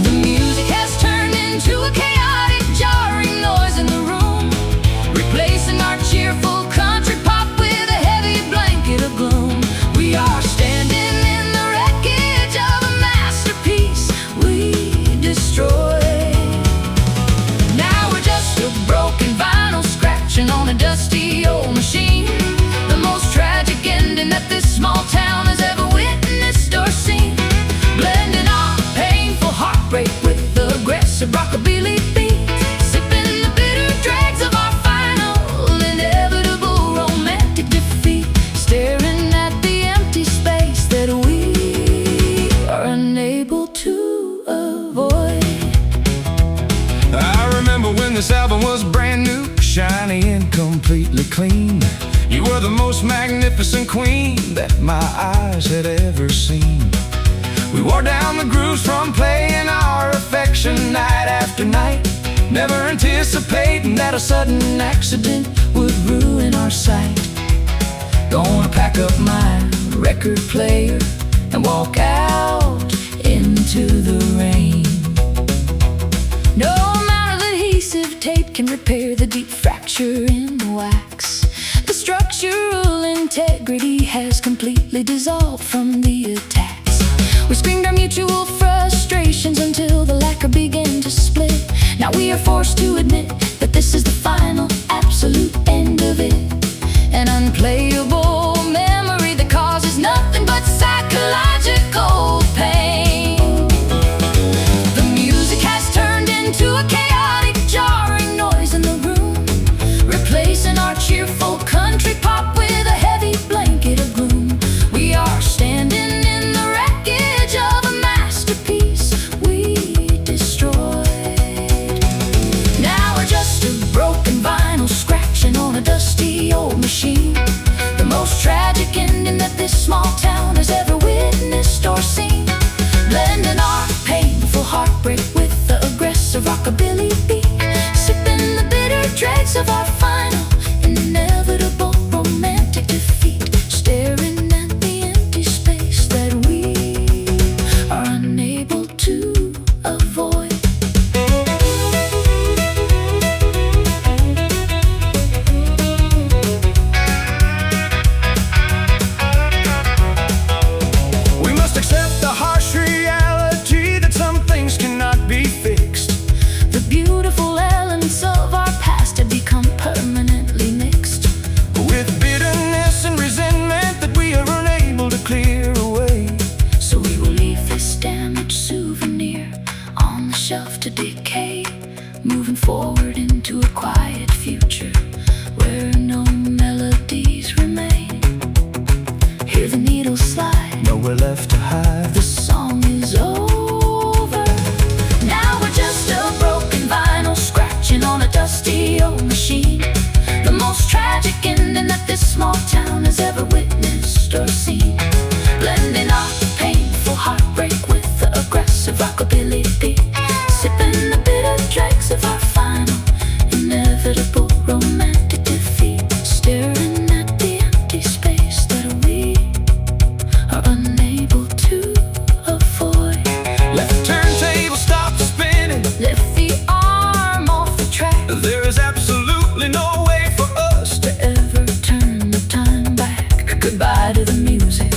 The music has turned into a chaotic, jarring noise in the room, replacing our cheerful country pop with a heavy blanket of gloom. We are standing in the wreckage of a masterpiece we destroyed. Now we're just a broken vinyl scratching on a dusty old machine, the most tragic ending that this small town has ever witnessed or seen. Blending our painful heartbreak with the aggressive rockabilly beat, sipping the bitter dregs of our final inevitable romantic defeat, staring at the empty space that we are unable to avoid. I remember when this album was brand new, shiny and completely clean, You were the most magnificent queen that my eyes had ever seen. We wore down the grooves from playing our affection night after night, never anticipating that a sudden accident would ruin our sight. Gonna pack up my record player and walk out into the rain. No amount of adhesive tape can repair the deep fracture in the wax. The structural integrity has completely dissolved from the attacks. We screamed our mutual frustrations until the lacquer began to split. Now we are forced to admit that this is the final, absolute end of it. An unplayable memory that causes nothing but psychological pain. The music has turned into a chaotic, jarring noise in the room, replacing our cheerful country pop with a heavy blanket of gloom. We are standing in the wreckage of a masterpiece we destroyed. Now we're just a broken vinyl scratching on a dusty old machine. The most tragic ending that this small town has ever witnessed or seen. Blending our painful heartbreak with the aggressive rockabilly beat, sipping the bitter dregs of our final, inevitable romantic defeat. Staring at the empty space that we are unable to avoid. We must accept the harsh reality that some things cannot be fixed. The beautiful elements of our past have become permanently mixed With bitterness and resentment that we are unable to clear away. So we will leave this damaged souvenir on the shelf to decay, moving forward into a quiet future where no melodies remain. Hear the needles slide, Nowhere left to hide. the song is over. Now we're just a broken vinyl scratching on a dusty old machine. The most tragic ending that this small town has ever witnessed or seen. Blending our painful heartbreak with the aggressive rockabilly beat, sipping the bitter dregs of our final, inevitable romantic defeat. Staring at the empty space that we are unable to avoid. Let the turntable stop spinning. Lift the arm off the track. There is absolutely no way for us to Ever turn the time back. Goodbye to the music,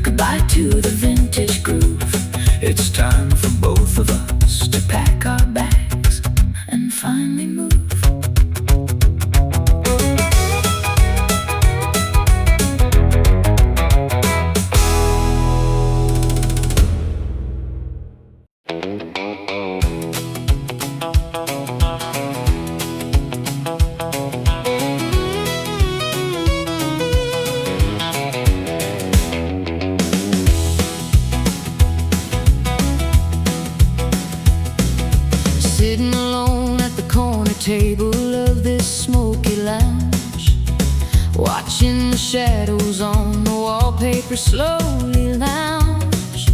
goodbye to the vintage groove. It's time for both of us To pack our bags and finally move. Sitting alone at the corner table of this smoky lounge, watching the shadows on the wallpaper slowly lounge.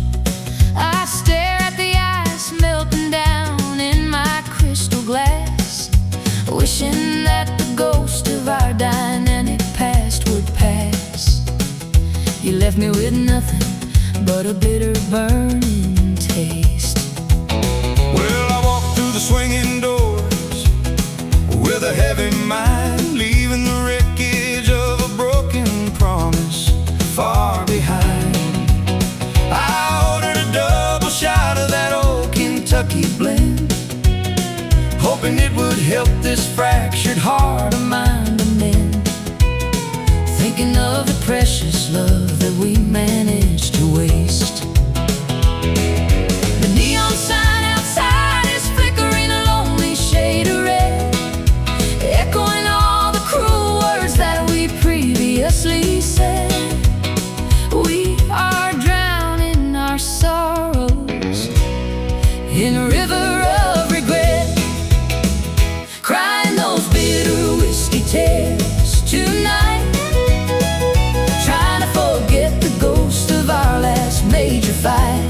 I stare at the ice melting down in my crystal glass, wishing that the ghost of our dynamic past would pass. You left me with nothing but a bitter burning taste. Well, I walked through the swinging doors with a heavy mind, leaving the wreckage of a broken promise far behind. I ordered a double shot of that old Kentucky blend, hoping it would help this fractured heart of mine to mend. Thinking of the precious love that we managed to waste. The neon sign outside is flickering a lonely shade of red, echoing all the cruel words that we previously said. We are drowning our sorrows in a river of regret, crying those bitter whiskey tears tonight, trying to forget the ghost of our last major fight,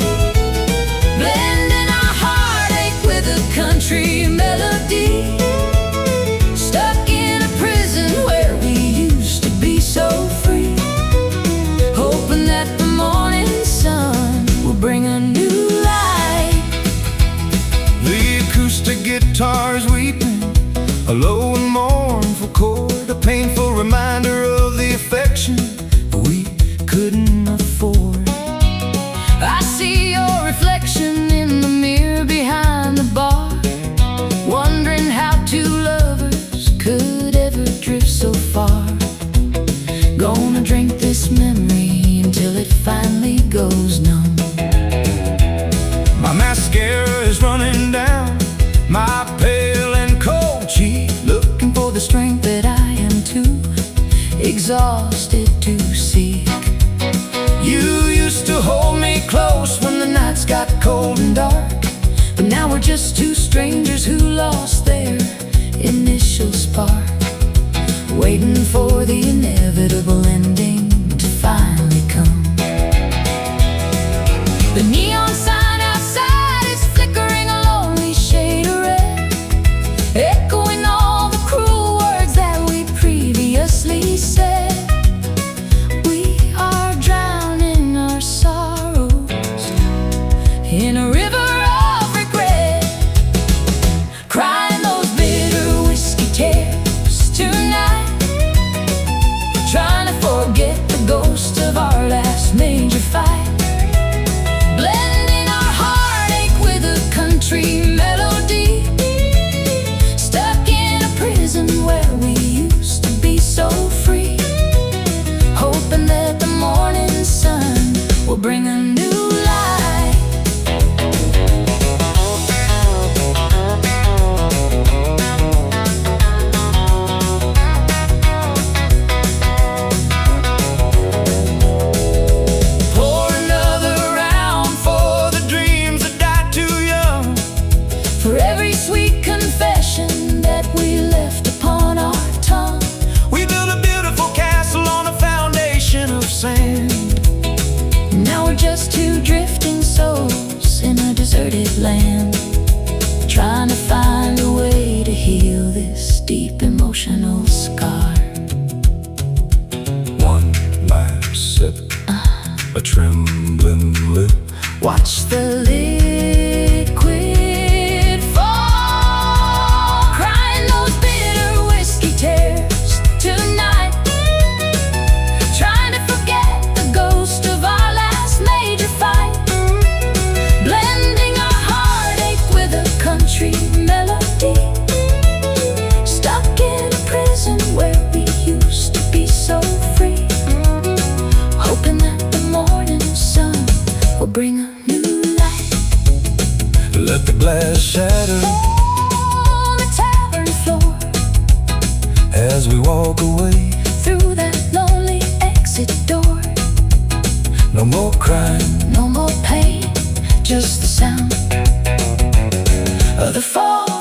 blending our heartache with a country melody, stuck in a prison where we used to be so free, hoping that the morning sun will bring a new light. The acoustic guitar's weeping, a low and mournful chord, a painful reminder of the affection we couldn't afford. I see your reflection in the mirror behind the bar, wondering how two lovers could ever drift so far. Gonna drink this memory until it finally goes numb. My mascara is running down my pale and cold cheek, Looking for the strength that I am too exhausted to seek. You used to hold me close when the nights got cold and dark, But now we're just two strangers who lost their initial spark, waiting for the inevitable ending to finally come. The neon sign outside is flickering a lonely shade of red, echoing all the cruel words that we previously said. We are drowning our sorrows in a river of regret, crying those bitter whiskey tears tonight, trying to forget the ghost of our last major fight, blending our heartache with a country melody, stuck in a prison where we used to be so free, hoping that the morning sun will bring a new light. pour another round for the dreams that died too young. For every sweet confession that we left upon our tongue, We built a beautiful castle on a foundation of sand. now we're just two drifting souls in a deserted land, trying to find a way to heal this deep emotional scar. One last sip, a trembling lip. Watch the liquid fall, crying those bitter whiskey tears tonight, trying to forget the ghost of our last major fight, blending our heartache with a country melody, stuck in a prison where we used to be so free, hoping that the morning sun will bring a new light. Let the glass shatter On the tavern floor, as we walk away. through that lonely exit door, No more crying, no more pain, just the sound of the fall